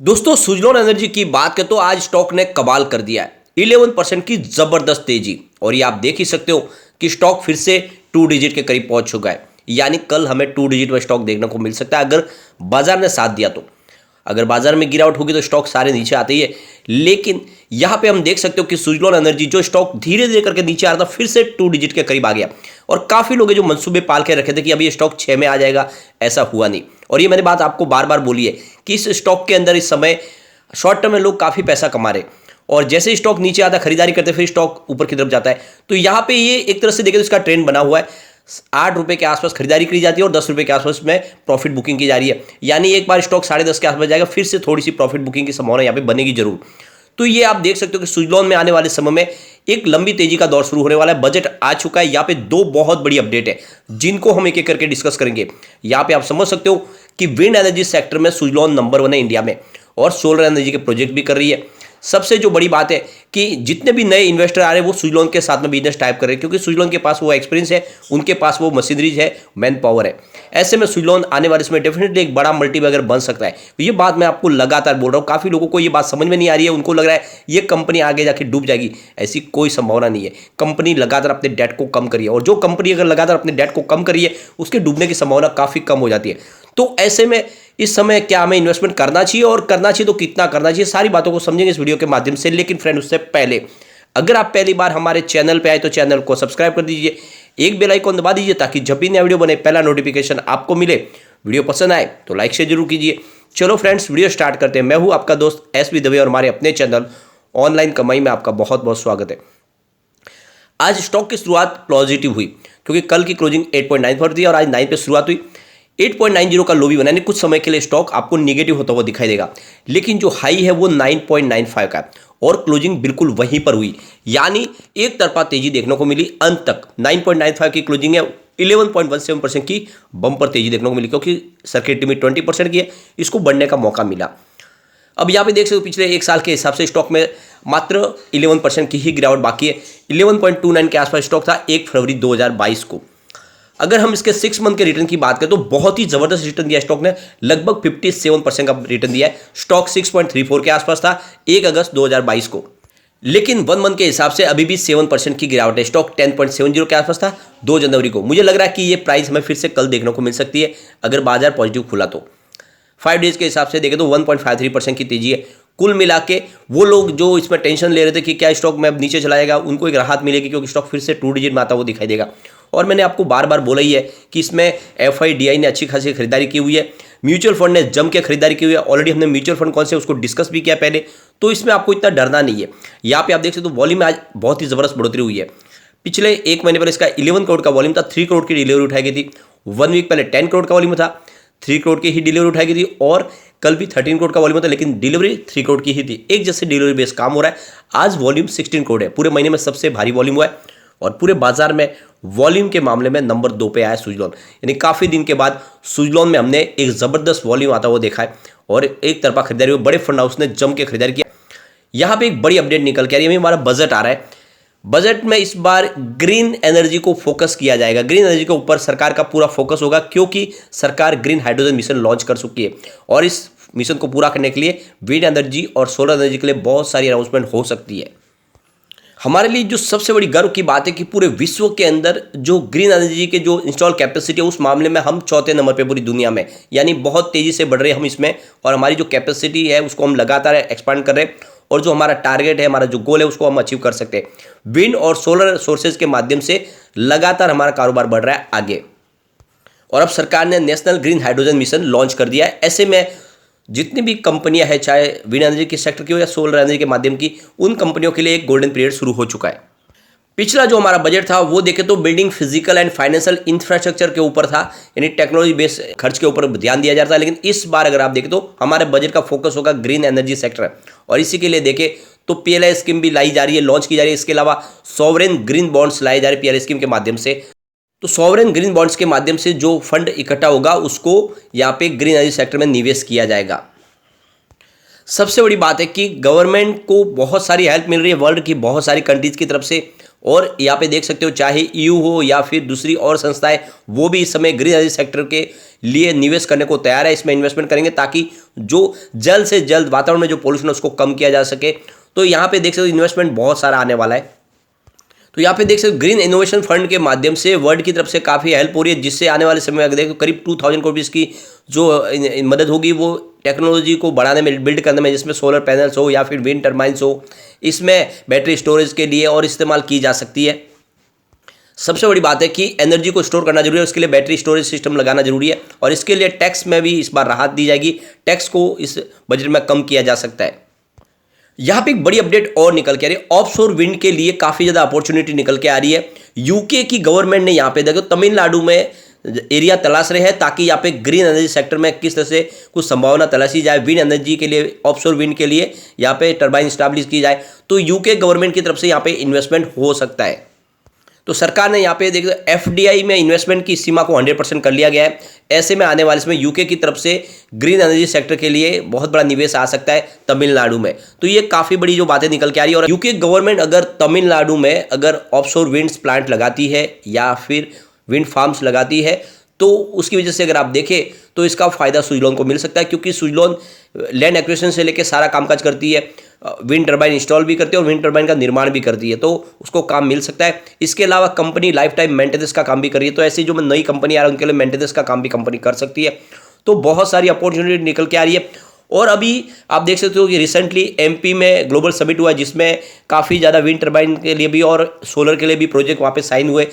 दोस्तों सुजलॉन एनर्जी की बात करें तो आज स्टॉक ने कमाल कर दिया है। 11% की जबरदस्त तेजी। और ये आप देख ही सकते हो कि स्टॉक फिर से 2 डिजिट के करीब पहुंच चुका है। यानी कल हमें 2 डिजिट में स्टॉक देखने को मिल सकता है अगर बाजार ने साथ दिया तो। अगर बाजार में गिरावट होगी तो स्टॉक सारे नीचे आते ही है। लेकिन यहां पे हम देख सकते हो कि सुजलॉन एनर्जी जो स्टॉक धीरे धीरे करके नीचे आ रहा था फिर से 2 डिजिट के करीब आ गया। और काफी लोग जो मंसूबे पाल के रखे थे कि अभी ये स्टॉक 6 में आ जाएगा, ऐसा हुआ नहीं। और ये मैंने बात आपको बार बार बोली है कि इस स्टॉक के अंदर इस समय शॉर्ट टर्म में लोग काफी पैसा कमा रहे, और जैसे स्टॉक नीचे आता खरीदारी करते फिर स्टॉक ऊपर की तरफ जाता है। तो यहां पे ये एक तरह से देखें तो इसका ट्रेंड बना हुआ है। 8 रुपए के आसपास खरीदारी की जाती है और 10 रुपए के आसपास में प्रॉफिट बुकिंग की जा रही है। यानी एक बार स्टॉक 10.5 के आसपास जाएगा फिर से थोड़ी सी प्रॉफिट बुकिंग की संभावना यहाँ पे बनेगी जरूर। तो ये आप देख सकते हो कि सुजलॉन में आने वाले समय में एक लंबी तेजी का दौर शुरू होने वाला है। बजट आ चुका है, यहाँ पे दो बहुत बड़ी अपडेट है जिनको हम एक एक करके डिस्कस करेंगे। यहाँ पे आप समझ सकते हो कि विंड एनर्जी सेक्टर में सुजलॉन नंबर 1 है इंडिया में, और सोलर एनर्जी के प्रोजेक्ट भी कर रही है। सबसे जो बड़ी बात है कि जितने भी नए इन्वेस्टर आ रहे हैं वो सुजलॉन के साथ में बिजनेस टाइप कर रहे हैं, क्योंकि सुजलॉन के पास वो एक्सपीरियंस है, उनके पास वो मशीनरीज है, मैन पावर है। ऐसे में सुजलॉन आने वाले समय डेफिनेटली एक बड़ा मल्टीबैगर बन सकता है। तो ये बात मैं आपको लगातार बोल रहा हूँ। काफी लोगों को ये बात समझ में नहीं आ रही है, उनको लग रहा है ये कंपनी आगे जाके डूब जाएगी। ऐसी कोई संभावना नहीं है। कंपनी लगातार अपने डेट को कम करी है, और जो कंपनी अगर लगातार अपने डेट को कम करी है उसके डूबने की संभावना काफी कम हो जाती है। तो ऐसे में इस समय क्या हमें इन्वेस्टमेंट करना चाहिए, और करना चाहिए तो कितना करना चाहिए, सारी बातों को समझेंगे इस वीडियो के माध्यम से। लेकिन फ्रेंड उससे पहले अगर आप पहली बार हमारे चैनल पे आए तो चैनल को सब्सक्राइब कर दीजिए, एक बेल आइकॉन दबा दीजिए ताकि जब भी नया वीडियो बने पहला नोटिफिकेशन आपको मिले। वीडियो पसंद आए तो लाइक शेयर जरूर कीजिए। चलो फ्रेंड्स वीडियो स्टार्ट करते हैं। मैं हूं आपका दोस्त एसबी दवे और हमारे अपने चैनल ऑनलाइन कमाई में आपका बहुत बहुत स्वागत है। आज स्टॉक की शुरुआत पॉजिटिव हुई क्योंकि कल की क्लोजिंग 8.9 पर थी और आज 9 पे शुरुआत हुई। 8.90 का लो भी बना, यानी कुछ समय के लिए स्टॉक आपको निगेटिव होता हुआ दिखाई देगा, लेकिन जो हाई है वो 9.95 का है और क्लोजिंग बिल्कुल वहीं पर हुई। यानी एक तरफा तेजी देखने को मिली अंत तक। 9.95 की क्लोजिंग है, 11.17% की बम्पर तेजी देखने को मिली, क्योंकि सर्किट लिमिट 20% की है, इसको बढ़ने का मौका मिला। अब यहाँ पे देख सकते हो पिछले एक साल के हिसाब से स्टॉक में मात्र 11% की ही गिरावट बाकी है। 11.29 के आसपास स्टॉक था 1 फरवरी 2022 को। अगर हम इसके 6 मंथ के रिटर्न की बात करें तो बहुत ही जबरदस्त रिटर्न दिया स्टॉक ने, लगभग 57% का रिटर्न दिया है। स्टॉक 6.34 के आसपास था 1 अगस्त 2022 को, लेकिन 1 मंथ के हिसाब से अभी भी 7% की गिरावट है। स्टॉक 10.70 के आसपास था 2 जनवरी को। मुझे लग रहा है कि ये प्राइस हमें फिर से कल देखने को मिल सकती है अगर बाजार पॉजिटिव खुला तो। 5 डेज के हिसाब से देखें तो 1.53% की तेजी है। कुल मिला के वो लोग जो इसमें टेंशन ले रहे थे कि क्या स्टॉक में अब नीचे चला जाएगा, उनको एक राहत मिलेगी, क्योंकि स्टॉक फिर से 2 डिजिट में आता वो दिखाई देगा। और मैंने आपको बार बार बोला ही है कि इसमें FIDI ने अच्छी खासी खरीदारी की हुई है, म्यूचुअल फंड ने जम के खरीदारी की हुई है। ऑलरेडी हमने म्यूचुअल फंड कौन से उसको डिस्कस भी किया पहले, तो इसमें आपको इतना डरना नहीं है। यहाँ पे आप देख सकते हो वॉल्यूम में आज बहुत ही जबरदस्त बढ़ोतरी हुई है। पिछले 1 महीने पर इसका 11 करोड़ का वॉल्यूम था, 3 करोड़ की डिलीवरी उठाई गई थी। 1 वीक पहले 10 करोड़ का वॉल्यूम था, 3 करोड़ की ही डिलीवरी उठाई गई थी, और कल भी 13 करोड़ का वॉल्यूम था, लेकिन डिलीवरी 3 करोड़ की ही थी। एक जैसे डिलीवरी बेस काम हो रहा है। आज वॉल्यूम 16 करोड़ है, पूरे महीने में सबसे भारी वॉल्यूम हुआ है, और पूरे बाजार में वॉल्यूम के मामले में नंबर 2 पे आया सुजलॉन। यानी काफी दिन के बाद सुजलॉन में हमने एक जबरदस्त वॉल्यूम आता हुआ देखा है, और एक तरफा खरीदारी हुई। बड़े फंड हाउस ने जम के खरीदारी किया। यहां पे एक बड़ी अपडेट निकल के आ रही है, हमारा बजट आ रहा है। बजट में इस बार ग्रीन एनर्जी को फोकस किया जाएगा। ग्रीन एनर्जी के ऊपर सरकार का पूरा फोकस होगा, क्योंकि सरकार ग्रीन हाइड्रोजन मिशन लॉन्च कर चुकी है, और इस मिशन को पूरा करने के लिए विंड एनर्जी और सोलर एनर्जी के लिए बहुत सारी अनाउंसमेंट हो सकती है। हमारे लिए जो सबसे बड़ी गर्व की बात है कि पूरे विश्व के अंदर जो ग्रीन एनर्जी के जो इंस्टॉल कैपेसिटी है उस मामले में हम 4थे नंबर पे पूरी दुनिया में, यानी बहुत तेजी से बढ़ रहे हैं हम इसमें, और हमारी जो कैपेसिटी है उसको हम लगातार एक्सपांड कर रहे हैं, और जो हमारा टारगेट है, हमारा जो गोल है, उसको हम अचीव कर सकते हैं। विंड और सोलर सोर्सेज के माध्यम से लगातार हमारा कारोबार बढ़ रहा है आगे, और अब सरकार ने national green hydrogen mission launch कर दिया है। ऐसे में जितनी भी कंपनियां हैं, चाहे विंड एनर्जी के सेक्टर की हो या सोलर एनर्जी के माध्यम की, उन कंपनियों के लिए एक गोल्डन पीरियड शुरू हो चुका है। पिछला जो हमारा बजट था वो देखें तो building physical and financial infrastructure के ऊपर था, यानी टेक्नोलॉजी बेस्ड खर्च के ऊपर ध्यान दिया जाता है। लेकिन इस बार अगर आप देखें तो हमारे बजट का फोकस होगा ग्रीन एनर्जी सेक्टर, और इसी के लिए देखें तो PLI स्कीम भी लाई जा रही है, लॉन्च की जा रही है। इसके अलावा सॉवरेन ग्रीन बॉन्ड्स लाए जा रहे हैं PLI स्कीम के माध्यम से। तो सॉवरेन ग्रीन बॉन्ड्स के माध्यम से जो फंड इकट्ठा होगा उसको यहाँ पे ग्रीन एनर्जी सेक्टर में निवेश किया जाएगा। सबसे बड़ी बात है कि गवर्नमेंट को बहुत सारी हेल्प मिल रही है, वर्ल्ड की बहुत सारी कंट्रीज की तरफ से, और यहाँ पे देख सकते हो चाहे ईयू हो या फिर दूसरी और संस्थाएं, वो भी इस समय ग्रीन एनर्जी सेक्टर के लिए निवेश करने को तैयार है, इसमें इन्वेस्टमेंट करेंगे ताकि जो जल्द से जल्द वातावरण में जो पोल्यूशन है उसको कम किया जा सके। तो यहाँ पे देख सकते हो इन्वेस्टमेंट बहुत सारा आने वाला है। तो यहाँ पे देख सकते हो ग्रीन इनोवेशन फंड के माध्यम से वर्ल्ड की तरफ से काफ़ी हेल्प हो रही है, जिससे आने वाले समय में अगर देखो करीब 2000 करोड़ की जो मदद होगी वो टेक्नोलॉजी को बढ़ाने में, बिल्ड करने में, जिसमें सोलर पैनल्स हो या फिर विंड टर्बाइंस हो, इसमें बैटरी स्टोरेज के लिए और इस्तेमाल की जा सकती है। सबसे बड़ी बात है कि एनर्जी को स्टोर करना जरूरी है, उसके लिए बैटरी स्टोरेज सिस्टम लगाना जरूरी है और इसके लिए टैक्स में भी इस बार राहत दी जाएगी। टैक्स को इस बजट में कम किया जा सकता है। यहाँ पे एक बड़ी अपडेट और निकल के आ रही है, ऑफशोर विंड के लिए काफ़ी ज़्यादा अपॉर्चुनिटी निकल के आ रही है। यूके की गवर्नमेंट ने यहाँ पे देखो तमिलनाडु में एरिया तलाश रहे हैं ताकि यहाँ पे ग्रीन एनर्जी सेक्टर में किस तरह से कुछ संभावना तलाशी जाए, विंड एनर्जी के लिए, ऑफशोर विंड के लिए यहाँ पे टर्बाइन स्टैब्लिश की जाए। तो यूके गवर्नमेंट की तरफ से यहाँ पे इन्वेस्टमेंट हो सकता है। तो सरकार ने यहाँ पे देखो एफडीआई में इन्वेस्टमेंट की सीमा को 100% कर लिया गया है। ऐसे में आने वाले समय यूके की तरफ से ग्रीन एनर्जी सेक्टर के लिए बहुत बड़ा निवेश आ सकता है तमिलनाडु में। तो ये काफ़ी बड़ी जो बातें निकल के आ रही है और यूके गवर्नमेंट अगर तमिलनाडु में अगर ऑफशोर विंड्स प्लांट लगाती है या फिर विंड फार्म्स लगाती है तो उसकी वजह से अगर आप देखें तो इसका फायदा सुजलॉन को मिल सकता है, क्योंकि सुजलॉन लैंड एक्विजिशन से लेकर सारा कामकाज करती है, विंड टर्बाइन इंस्टॉल भी करती है और विंड टर्बाइन का निर्माण भी करती है, तो उसको काम मिल सकता है। इसके अलावा कंपनी लाइफ टाइम मेंटेनेंस का काम भी कर रही है, तो ऐसी जो नई कंपनी आ रही है उनके लिए मेंटेनेंस का काम भी कंपनी कर सकती है। तो बहुत सारी अपॉर्चुनिटी निकल के आ रही है। और अभी आप देख सकते हो कि रिसेंटली एमपी में ग्लोबल समिट हुआ जिसमें काफ़ी ज़्यादा विंड टर्बाइन के लिए भी और सोलर के लिए भी प्रोजेक्ट वहाँ पे साइन हुए।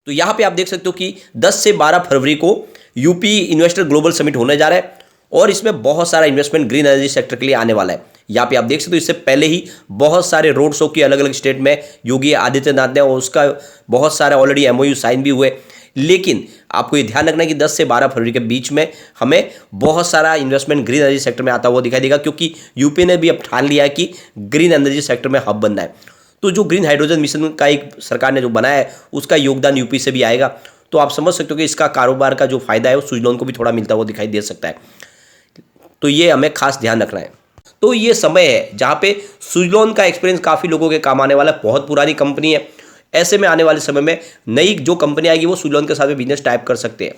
तो यहाँ पे आप देख सकते हो कि 10 से 12 फरवरी को यूपी इन्वेस्टर ग्लोबल समिट होने जा रहा है और इसमें बहुत सारा इन्वेस्टमेंट ग्रीन एनर्जी सेक्टर के लिए आने वाला है। यहाँ पे आप देख सकते हो इससे पहले ही बहुत सारे रोड शो की अलग अलग स्टेट में योगी आदित्यनाथ ने, और उसका बहुत सारे ऑलरेडी एमओयू साइन भी हुए। लेकिन आपको ये ध्यान रखना है कि 10 से 12 फरवरी के बीच में हमें बहुत सारा इन्वेस्टमेंट ग्रीन एनर्जी सेक्टर में आता हुआ दिखाई देगा, क्योंकि यूपी ने भी अब ठान लिया है कि ग्रीन एनर्जी सेक्टर में हब बनना है। तो जो ग्रीन हाइड्रोजन मिशन का एक सरकार ने जो बनाया है उसका योगदान यूपी से भी आएगा। तो आप समझ सकते हो कि इसका कारोबार का जो फायदा है वो सुजलॉन को भी थोड़ा मिलता हुआ दिखाई दे सकता है। तो ये हमें खास ध्यान रखना है। तो ये समय है जहाँ पे सुजलॉन का एक्सपीरियंस काफ़ी लोगों के काम आने वाला है। बहुत पुरानी कंपनी है, ऐसे में आने वाले समय में नई जो कंपनी आएगी वो सुजलॉन के साथ में बिजनेस टाइप कर सकते हैं।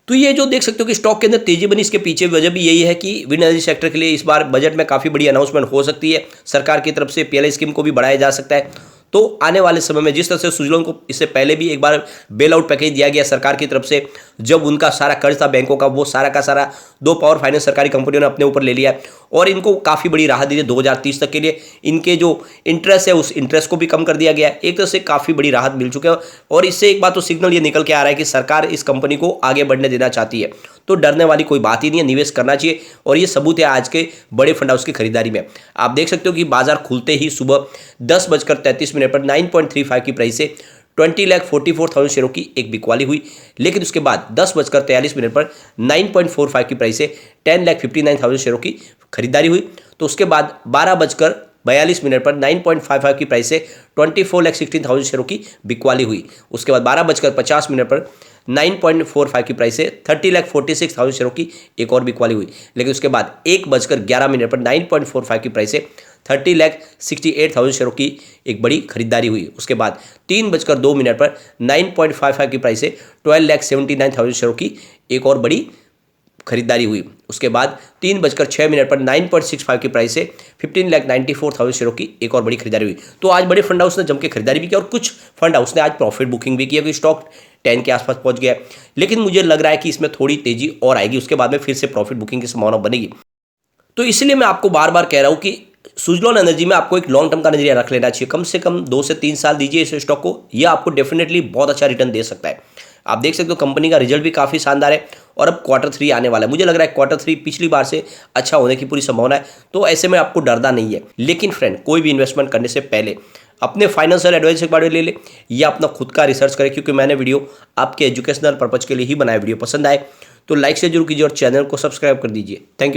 तो ये जो देख सकते हो कि स्टॉक के अंदर तेजी बनी, इसके पीछे वजह भी यही है कि विंड एनर्जी सेक्टर के लिए इस बार बजट में काफ़ी बड़ी अनाउंसमेंट हो सकती है। सरकार की तरफ से पीएलआई स्कीम को भी बढ़ाया जा सकता है। तो आने वाले समय में जिस तरह से सुजलॉन को इससे पहले भी एक बार बेल आउट पैकेज दिया गया सरकार की तरफ से, जब उनका सारा कर्ज था बैंकों का वो सारा का सारा 2 पावर फाइनेंस सरकारी कंपनियों ने अपने ऊपर ले लिया है और इनको काफ़ी बड़ी राहत दी है 2030 तक के लिए। इनके जो इंटरेस्ट है उस इंटरेस्ट को भी कम कर दिया गया है। एक तरह से काफ़ी बड़ी राहत मिल चुकी है और इससे एक बात तो सिग्नल ये निकल के आ रहा है कि सरकार इस कंपनी को आगे बढ़ने देना चाहती है। तो डरने वाली कोई बात ही नहीं है, निवेश करना चाहिए और ये सबूत है आज के बड़े फंड हाउस की खरीदारी में। आप देख सकते हो कि बाजार खुलते ही सुबह 10:33 पर 9.35 की प्राइस से 20,44,000 शेयरों की एक बिकवाली हुई, लेकिन उसके बाद 10:43 पर 9.45 की प्राइस से 10,59,000 शेयरों की खरीदारी हुई। तो उसके बाद 12:42 पर 9.55 की प्राइस से 24,16,000 शेयरों की बिकवाली हुई। उसके बाद 12:50 पर 9.45 की प्राइस से 30,46,000 शेयरों की एक और बिकवाली हुई। लेकिन उसके बाद 1:11 पर 9.45 की प्राइस से 30,68,000 शेयरों की एक बड़ी खरीदारी हुई। उसके बाद 3:02 पर 9.55 की प्राइस से 12,79,000 शेयरों की एक और बड़ी खरीदारी हुई। उसके बाद 3:06 पर 9.65 की प्राइस से 15,94,000 शेयरों की एक और बड़ी खरीदारी हुई। तो आज बड़े फंड हाउस ने जम के खरीदारी भी की और कुछ फंड हाउस ने आज प्रॉफिट बुकिंग भी किया, क्योंकि स्टॉक 10 के आसपास पहुंच गया। लेकिन मुझे लग रहा है कि इसमें थोड़ी तेजी और आएगी, उसके बाद में फिर से प्रॉफिट बुकिंग की संभावना बनेगी। तो इसलिए मैं आपको बार बार कह रहा हूँ कि सुजलॉन एनर्जी में आपको एक लॉन्ग टर्म का नजरिया रख लेना चाहिए। कम से कम 2 से 3 साल दीजिए इस स्टॉक को, यह आपको डेफिनेटली बहुत अच्छा रिटर्न दे सकता है। आप देख सकते हो कंपनी का रिजल्ट भी काफ़ी शानदार है और अब Q3 आने वाला है। मुझे लग रहा है Q3 पिछली बार से अच्छा होने की पूरी संभावना है। तो ऐसे में आपको डरना नहीं है। लेकिन फ्रेंड, कोई भी इन्वेस्टमेंट करने से पहले अपने फाइनेंशियल एडवाइजर के बारे में ले ले या अपना खुद का रिसर्च करें, क्योंकि मैंने वीडियो आपके एजुकेशनल पर्पज के लिए ही बनाया। वीडियो पसंद आए तो लाइक से जरूर कीजिए और चैनल को सब्सक्राइब कर दीजिए। Thank you.